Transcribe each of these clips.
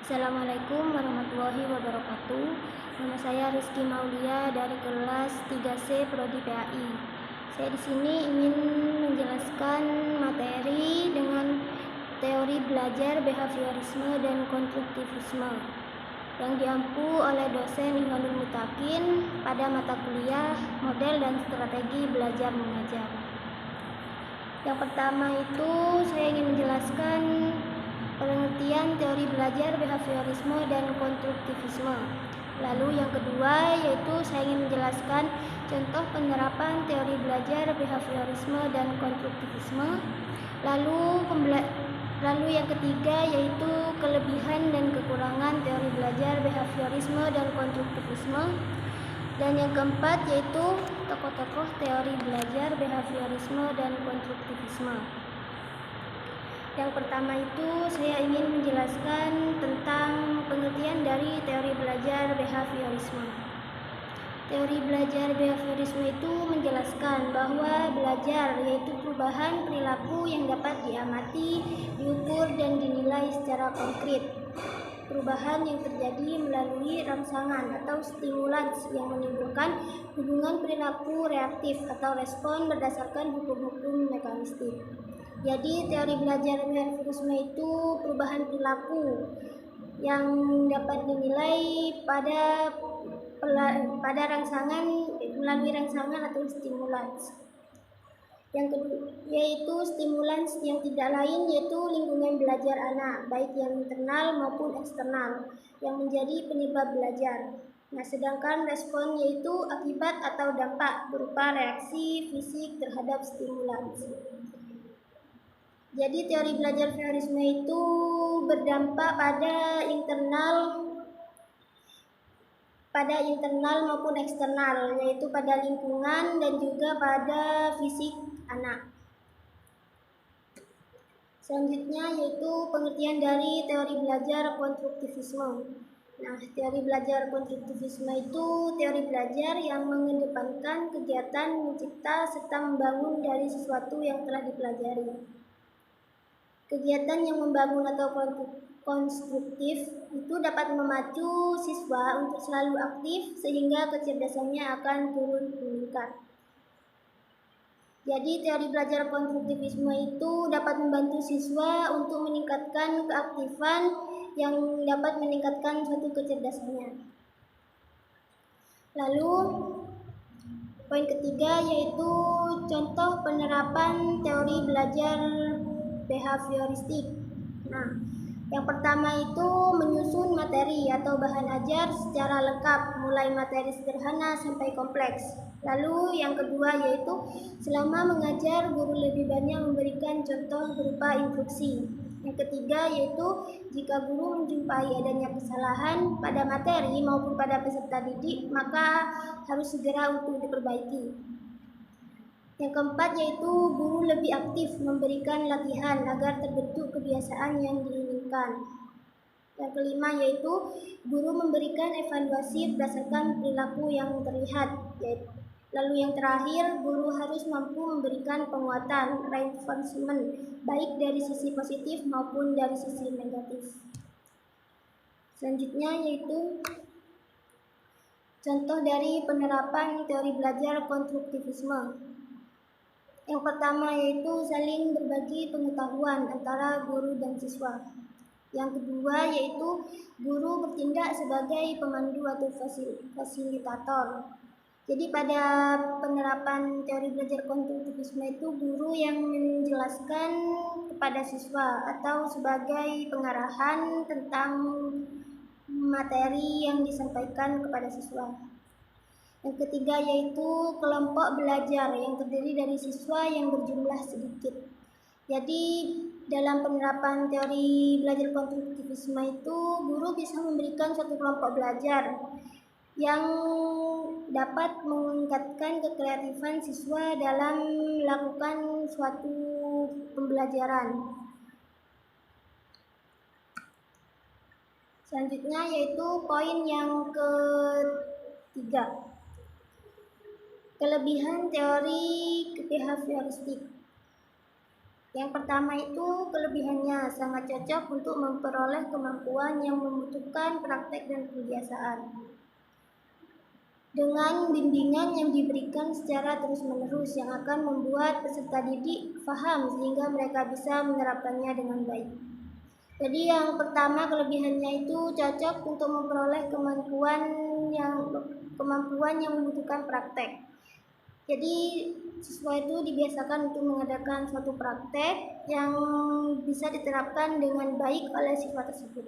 Assalamualaikum warahmatullahi wabarakatuh. Nama saya Rizky Maulia dari kelas 3C Prodi PAI. Saya di sini ingin menjelaskan materi dengan teori belajar behaviorisme dan konstruktivisme yang diampu oleh dosen Ihwanul Mutakin pada mata kuliah model dan strategi belajar mengajar. Yang pertama itu saya ingin menjelaskan pengertian teori belajar behaviorisme dan konstruktivisme. Lalu yang kedua yaitu saya ingin menjelaskan contoh penerapan teori belajar behaviorisme dan konstruktivisme. Lalu yang ketiga yaitu kelebihan dan kekurangan teori belajar behaviorisme dan konstruktivisme. Dan yang keempat yaitu tokoh-tokoh teori belajar behaviorisme dan konstruktivisme. Yang pertama itu saya ingin menjelaskan tentang pengertian dari teori belajar behaviorisme. Teori belajar behaviorisme itu menjelaskan bahwa belajar yaitu perubahan perilaku yang dapat diamati, diukur, dan dinilai secara konkret. Perubahan yang terjadi melalui rangsangan atau stimulans yang menimbulkan hubungan perilaku reaktif atau respon berdasarkan hukum-hukum mekanistik. Jadi teori belajar behaviorisme itu perubahan perilaku yang dapat dinilai pada rangsangan melalui rangsangan atau stimulans. Yang kedua yaitu stimulans yang tidak lain yaitu lingkungan belajar anak, baik yang internal maupun eksternal, yang menjadi penyebab belajar. Nah, sedangkan respon yaitu akibat atau dampak berupa reaksi fisik terhadap stimulans. Jadi teori belajar behaviorisme itu berdampak pada internal maupun eksternal, yaitu pada lingkungan dan juga pada fisik anak. Selanjutnya yaitu pengertian dari teori belajar konstruktivisme. Nah, teori belajar konstruktivisme itu teori belajar yang mengedepankan kegiatan mencipta serta membangun dari sesuatu yang telah dipelajari. Kegiatan yang membangun atau konstruktif itu dapat memacu siswa untuk selalu aktif sehingga kecerdasannya akan turun meningkat. Jadi teori belajar konstruktivisme itu dapat membantu siswa untuk meningkatkan keaktifan yang dapat meningkatkan suatu kecerdasannya. Lalu poin ketiga yaitu contoh penerapan teori belajar behavioristik. Nah, yang pertama itu menyusun materi atau bahan ajar secara lengkap, mulai materi sederhana sampai kompleks. Lalu yang kedua yaitu selama mengajar guru lebih banyak memberikan contoh berupa instruksi. Yang ketiga yaitu jika guru menjumpai adanya kesalahan pada materi maupun pada peserta didik, maka harus segera untuk diperbaiki. Yang keempat yaitu guru lebih aktif memberikan latihan agar terbentuk kebiasaan yang diinginkan. Yang kelima yaitu guru memberikan evaluasi berdasarkan perilaku yang terlihat. Lalu yang terakhir, guru harus mampu memberikan penguatan, reinforcement, baik dari sisi positif maupun dari sisi negatif. Selanjutnya yaitu contoh dari penerapan teori belajar konstruktivisme. Yang pertama yaitu saling berbagi pengetahuan antara guru dan siswa. Yang kedua yaitu guru bertindak sebagai pemandu atau fasilitator. Jadi pada penerapan teori belajar konstruktivisme itu guru yang menjelaskan kepada siswa atau sebagai pengarahan tentang materi yang disampaikan kepada siswa. Yang ketiga yaitu kelompok belajar yang terdiri dari siswa yang berjumlah sedikit. Jadi dalam penerapan teori belajar konstruktivisme itu guru bisa memberikan suatu kelompok belajar yang dapat meningkatkan kekreatifan siswa dalam melakukan suatu pembelajaran. Selanjutnya yaitu poin yang ketiga. Kelebihan teori behavioristik. Yang pertama itu kelebihannya sangat cocok untuk memperoleh kemampuan yang membutuhkan praktek dan kebiasaan. Dengan bimbingan yang diberikan secara terus-menerus yang akan membuat peserta didik paham sehingga mereka bisa menerapkannya dengan baik. Jadi yang pertama kelebihannya itu cocok untuk memperoleh kemampuan yang membutuhkan praktek. Jadi siswa itu dibiasakan untuk mengadakan suatu praktek yang bisa diterapkan dengan baik oleh siswa tersebut.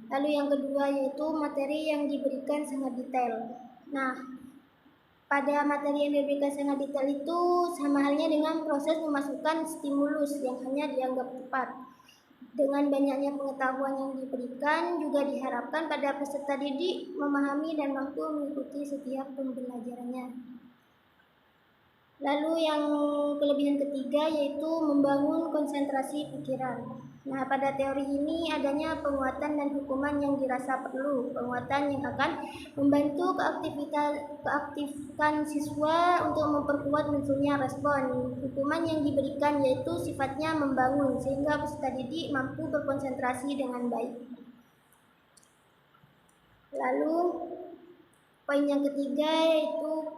Lalu yang kedua yaitu materi yang diberikan sangat detail. Nah, pada materi yang diberikan sangat detail itu sama halnya dengan proses memasukkan stimulus yang hanya dianggap tepat. Dengan banyaknya pengetahuan yang diberikan, juga diharapkan pada peserta didik memahami dan mampu mengikuti setiap pembelajarannya. Lalu yang kelebihan ketiga yaitu membangun konsentrasi pikiran. Nah, pada teori ini adanya penguatan dan hukuman yang dirasa perlu. Penguatan yang akan membantu keaktifkan siswa untuk memperkuat munculnya respon. Hukuman yang diberikan yaitu sifatnya membangun sehingga peserta didik mampu berkonsentrasi dengan baik. Lalu poin yang ketiga yaitu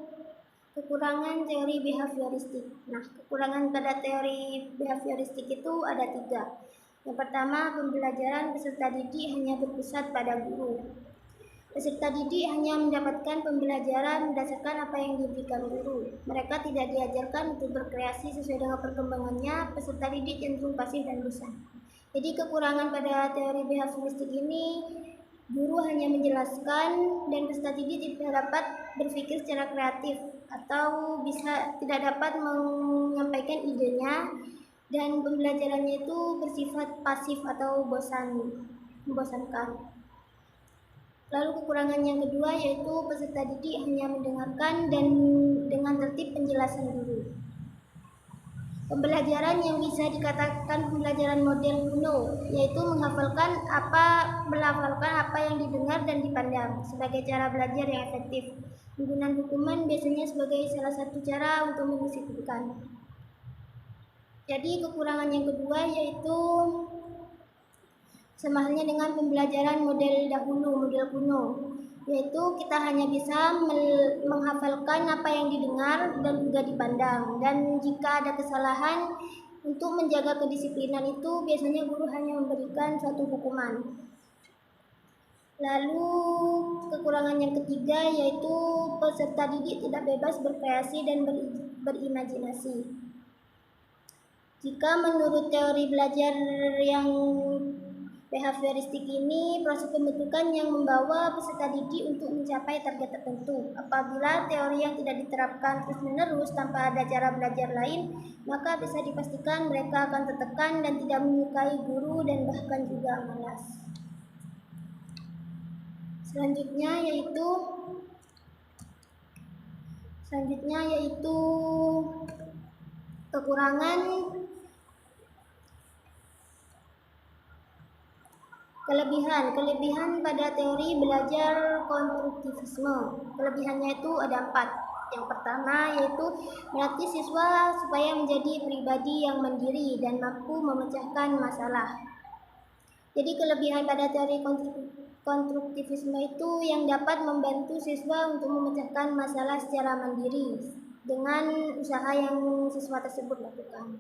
kekurangan teori behavioristik. Nah, kekurangan pada teori behavioristik itu ada 3. Yang pertama, pembelajaran peserta didik hanya berpusat pada guru. Peserta didik hanya mendapatkan pembelajaran berdasarkan apa yang diberikan guru. Mereka tidak diajarkan untuk berkreasi sesuai dengan perkembangannya. Peserta didik cenderung pasif dan bosan. Jadi kekurangan pada teori behavioristik ini, guru hanya menjelaskan dan peserta didik tidak dapat berpikir secara kreatif atau tidak dapat menyampaikan idenya, dan pembelajarannya itu bersifat pasif atau membosankan. Lalu kekurangan yang kedua yaitu peserta didik hanya mendengarkan dan dengan tertib penjelasan guru. Pembelajaran yang bisa dikatakan pembelajaran model kuno, yaitu melafalkan apa yang didengar dan dipandang sebagai cara belajar yang efektif. Penggunaan hukuman biasanya sebagai salah satu cara untuk mendisiplinkan. Jadi kekurangan yang kedua yaitu sama halnya dengan pembelajaran model dahulu, model kuno, yaitu kita hanya bisa menghafalkan apa yang didengar dan juga dipandang, dan jika ada kesalahan untuk menjaga kedisiplinan itu biasanya guru hanya memberikan suatu hukuman. Lalu kekurangan yang ketiga yaitu peserta didik tidak bebas berkreasi dan berimajinasi. Jika menurut teori belajar yang behavioristik ini, proses pembentukan yang membawa peserta didik untuk mencapai target tertentu. Apabila teori yang tidak diterapkan terus-menerus tanpa ada cara belajar lain, maka bisa dipastikan mereka akan tertekan dan tidak menyukai guru dan bahkan juga malas. Selanjutnya yaitu kekurangan kelebihan pada teori belajar konstruktivisme. Kelebihannya itu ada 4. Yang pertama yaitu melatih siswa supaya menjadi pribadi yang mandiri dan mampu memecahkan masalah. Jadi kelebihan pada teori konstruktivisme itu yang dapat membantu siswa untuk memecahkan masalah secara mandiri dengan usaha yang siswa tersebut lakukan.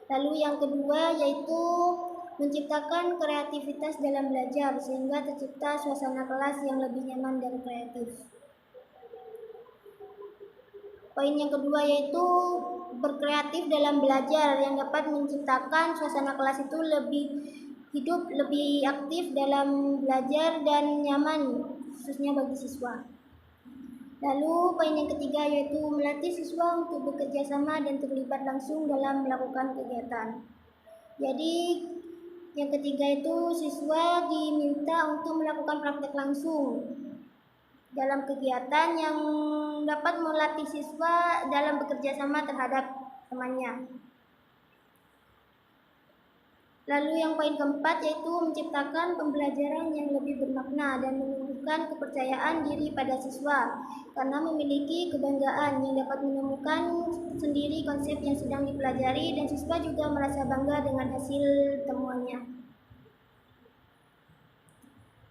Lalu yang kedua yaitu menciptakan kreativitas dalam belajar sehingga tercipta suasana kelas yang lebih nyaman dan kreatif. Poin yang kedua yaitu berkreatif dalam belajar yang dapat menciptakan suasana kelas itu lebih hidup, lebih aktif dalam belajar dan nyaman khususnya bagi siswa. Lalu poin yang ketiga yaitu melatih siswa untuk bekerja sama dan terlibat langsung dalam melakukan kegiatan. Jadi yang ketiga itu siswa diminta untuk melakukan praktek langsung dalam kegiatan yang dapat melatih siswa dalam bekerja sama terhadap temannya. Lalu yang poin keempat yaitu menciptakan pembelajaran yang lebih bermakna dan menumbuhkan kepercayaan diri pada siswa karena memiliki kebanggaan yang dapat menemukan sendiri konsep yang sedang dipelajari dan siswa juga merasa bangga dengan hasil temuannya.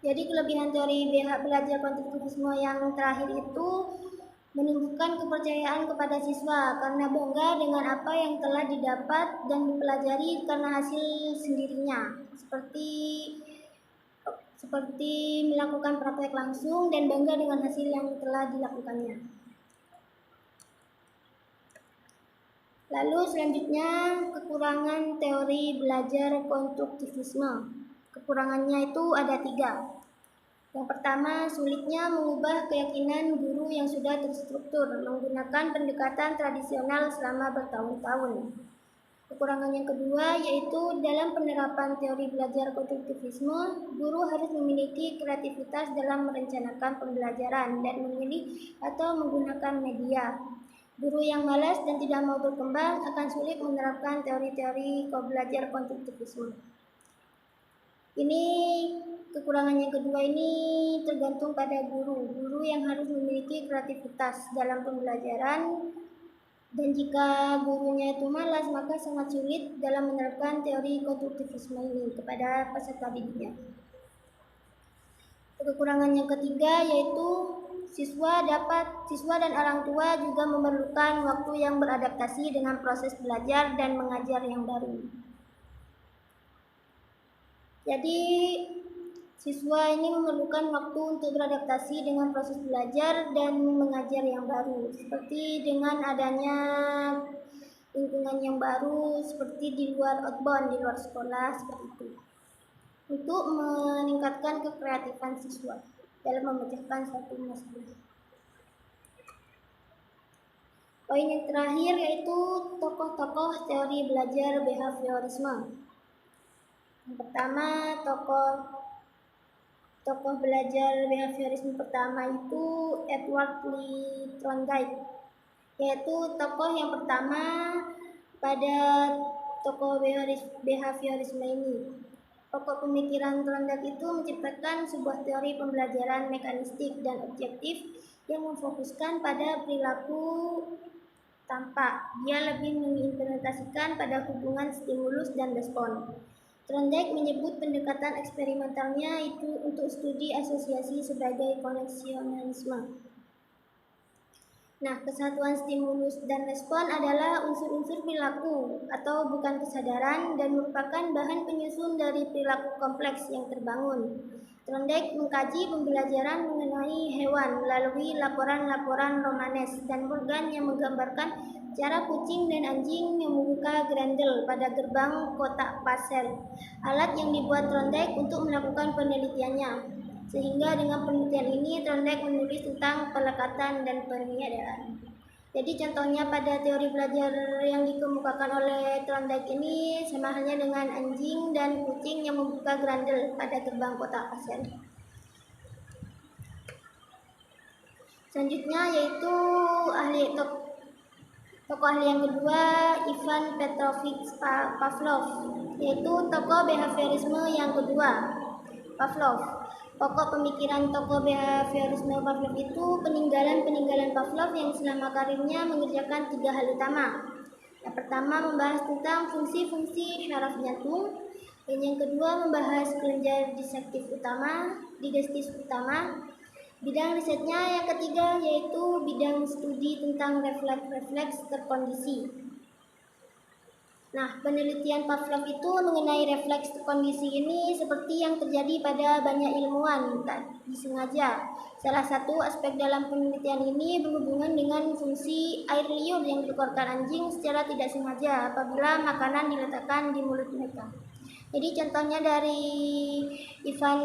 Jadi kelebihan teori belajar konstruktivisme yang terakhir itu menumbuhkan kepercayaan kepada siswa karena bangga dengan apa yang telah didapat dan dipelajari karena hasil sendirinya, seperti melakukan praktek langsung dan bangga dengan hasil yang telah dilakukannya. Lalu selanjutnya kekurangan teori belajar konstruktivisme. Kekurangannya itu ada 3. Yang pertama, sulitnya mengubah keyakinan guru yang sudah terstruktur menggunakan pendekatan tradisional selama bertahun-tahun. Kekurangan yang kedua yaitu dalam penerapan teori belajar konstruktivisme, guru harus memiliki kreativitas dalam merencanakan pembelajaran dan memilih atau menggunakan media. Guru yang malas dan tidak mau berkembang akan sulit menerapkan teori-teori belajar konstruktivisme. Ini kekurangan yang kedua ini tergantung pada guru yang harus memiliki kreativitas dalam pembelajaran, dan jika gurunya itu malas maka sangat sulit dalam menerapkan teori konstruktivisme ini kepada peserta didiknya. Kekurangan yang ketiga yaitu siswa dan orang tua juga memerlukan waktu yang beradaptasi dengan proses belajar dan mengajar yang baru. Jadi siswa ini memerlukan waktu untuk beradaptasi dengan proses belajar dan mengajar yang baru, seperti dengan adanya lingkungan yang baru, seperti di luar outbound, di luar sekolah, seperti itu. Untuk meningkatkan kekreatifan siswa dalam memecahkan suatu masalah. Poin yang terakhir yaitu tokoh-tokoh teori belajar behaviorisme. Yang pertama, tokoh belajar behaviorisme pertama itu Edward Lee Thorndike, yaitu tokoh yang pertama pada tokoh behaviorisme ini. Pokok pemikiran Thorndike itu menciptakan sebuah teori pembelajaran mekanistik dan objektif yang memfokuskan pada perilaku tampak. Dia lebih mengimplementasikan pada hubungan stimulus dan respon. Thorndike menyebut pendekatan eksperimentalnya itu untuk studi asosiasi sebagai koneksionalisme. Nah, kesatuan stimulus dan respon adalah unsur-unsur perilaku atau bukan kesadaran dan merupakan bahan penyusun dari perilaku kompleks yang terbangun. Thorndike mengkaji pembelajaran mengenai hewan melalui laporan-laporan Romanes dan Morgan yang menggambarkan cara kucing dan anjing yang membuka grendel pada gerbang kotak pasel, alat yang dibuat Thorndike untuk melakukan penelitiannya. Sehingga dengan penelitian ini Thorndike menulis tentang pelekatan dan peniadaan. Jadi contohnya pada teori belajar yang dikemukakan oleh Thorndike ini sama halnya dengan anjing dan kucing yang membuka grendel pada gerbang kotak pasel. Selanjutnya yaitu tokoh ahli yang kedua, Ivan Petrovich Pavlov, yaitu tokoh behaviorisme yang kedua. Pavlov. Pokok pemikiran tokoh behaviorisme Pavlov itu peninggalan Pavlov yang selama karirnya mengerjakan 3 hal utama. Yang pertama membahas tentang fungsi-fungsi syaraf jantung, dan yang kedua membahas kelenjar digestif utama. Bidang risetnya yang ketiga yaitu bidang studi tentang refleks terkondisi. Nah, penelitian Pavlov itu mengenai refleks terkondisi ini seperti yang terjadi pada banyak ilmuwan, tak disengaja. Salah satu aspek dalam penelitian ini berhubungan dengan fungsi air liur yang dikeluarkan anjing secara tidak sengaja apabila makanan diletakkan di mulut mereka. Jadi contohnya dari Ivan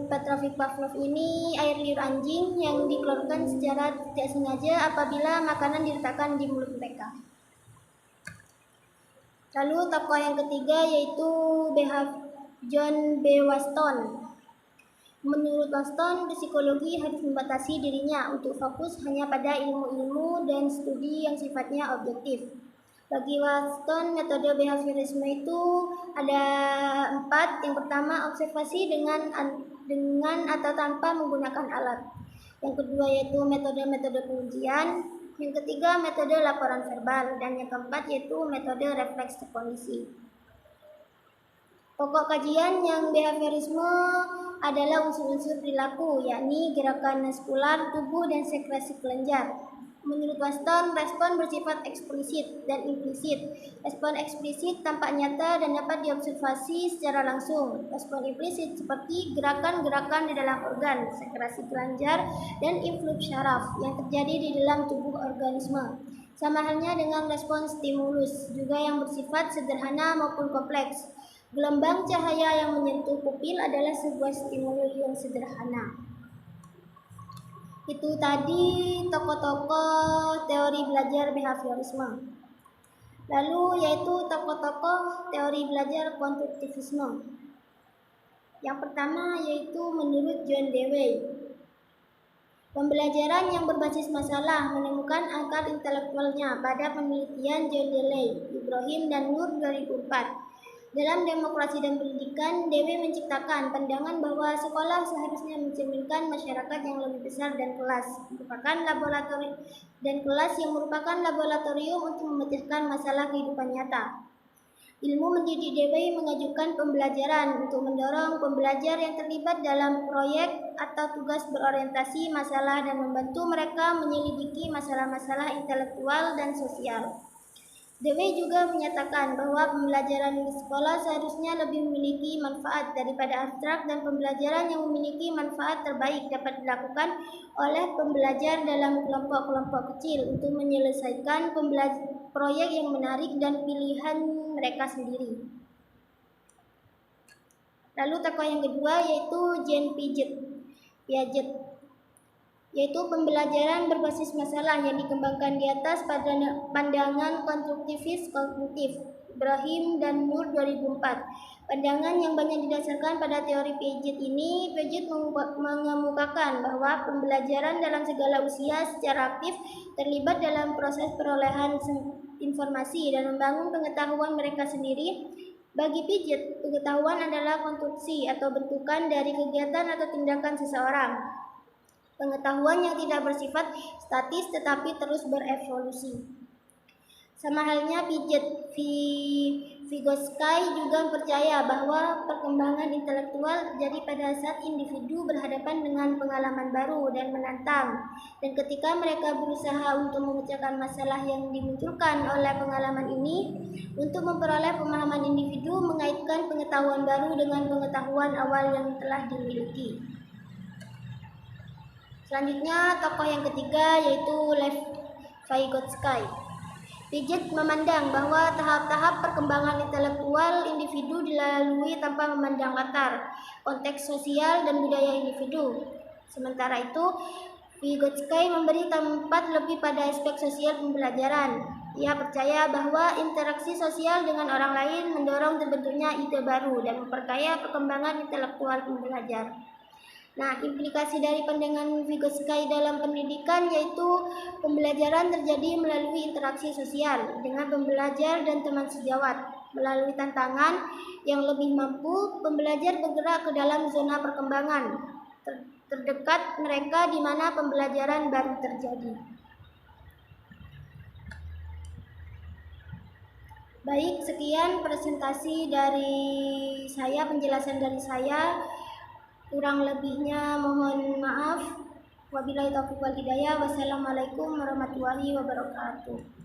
Petrovich Pavlov ini air liur anjing yang dikeluarkan secara tidak sengaja apabila makanan diletakkan di mulut mereka. Lalu tokoh yang ketiga yaitu John B. Waston. Menurut Waston, psikologi harus membatasi dirinya untuk fokus hanya pada ilmu-ilmu dan studi yang sifatnya objektif. Bagi Watson, metode behaviorisme itu ada 4. Yang pertama, observasi dengan atau tanpa menggunakan alat. Yang kedua yaitu metode-metode pengujian. Yang ketiga, metode laporan verbal. Dan yang keempat yaitu metode refleks kondisi. Pokok kajian yang behaviorisme adalah unsur-unsur perilaku, yakni gerakan muskular, tubuh, dan sekresi kelenjar. Menurut Watson, respon bersifat eksplisit dan implisit. Respon eksplisit tampak nyata dan dapat diobservasi secara langsung. Respon implisit seperti gerakan-gerakan di dalam organ, sekresi kelenjar, dan influx syaraf yang terjadi di dalam tubuh organisme. Sama halnya dengan respon stimulus, juga yang bersifat sederhana maupun kompleks. Gelombang cahaya yang menyentuh pupil adalah sebuah stimulus yang sederhana. Itu tadi tokoh-tokoh teori belajar behaviorisme. Lalu yaitu tokoh-tokoh teori belajar konstruktivisme. Yang pertama yaitu menurut John Dewey. Pembelajaran yang berbasis masalah menemukan akar intelektualnya pada penelitian John Dewey, Ibrahim dan Nur 2004. Dalam Demokrasi dan Pendidikan, Dewey menciptakan pandangan bahwa sekolah seharusnya mencerminkan masyarakat yang lebih besar dan kelas yang merupakan laboratorium untuk memecahkan masalah kehidupan nyata. Ilmu mendidik Dewey mengajukan pembelajaran untuk mendorong pembelajar yang terlibat dalam proyek atau tugas berorientasi masalah dan membantu mereka menyelidiki masalah-masalah intelektual dan sosial. Dewey juga menyatakan bahwa pembelajaran di sekolah seharusnya lebih memiliki manfaat daripada abstrak, dan pembelajaran yang memiliki manfaat terbaik dapat dilakukan oleh pembelajar dalam kelompok-kelompok kecil untuk menyelesaikan proyek yang menarik dan pilihan mereka sendiri. Lalu tokoh yang kedua yaitu Jean Piaget, yaitu pembelajaran berbasis masalah yang dikembangkan di atas pandangan konstruktivis kognitif, Ibrahim dan Nur 2004. Pandangan yang banyak didasarkan pada teori Piaget ini, Piaget mengemukakan bahwa pembelajaran dalam segala usia secara aktif terlibat dalam proses perolehan informasi dan membangun pengetahuan mereka sendiri. Bagi Piaget, pengetahuan adalah konstruksi atau bentukan dari kegiatan atau tindakan seseorang. Pengetahuan yang tidak bersifat statis tetapi terus berevolusi. Sama halnya Piaget, Vygotsky juga percaya bahwa perkembangan intelektual terjadi pada saat individu berhadapan dengan pengalaman baru dan menantang. Dan ketika mereka berusaha untuk memecahkan masalah yang dimunculkan oleh pengalaman ini, untuk memperoleh pemahaman individu mengaitkan pengetahuan baru dengan pengetahuan awal yang telah dimiliki. Selanjutnya, tokoh yang ketiga yaitu Lev Vygotsky. Piaget memandang bahwa tahap-tahap perkembangan intelektual individu dilalui tanpa memandang latar, konteks sosial, dan budaya individu. Sementara itu, Vygotsky memberi tempat lebih pada aspek sosial pembelajaran. Ia percaya bahwa interaksi sosial dengan orang lain mendorong terbentuknya ide baru dan memperkaya perkembangan intelektual pembelajar. Nah, implikasi dari pandangan Vygotsky dalam pendidikan yaitu pembelajaran terjadi melalui interaksi sosial dengan pembelajar dan teman sejawat. Melalui tantangan yang lebih mampu, pembelajar bergerak ke dalam zona perkembangan terdekat mereka di mana pembelajaran baru terjadi. Baik, sekian presentasi dari saya, penjelasan dari saya. Kurang lebihnya mohon maaf. Wabillahi taufiq wal hidayah. Wassalamualaikum warahmatullahi wabarakatuh.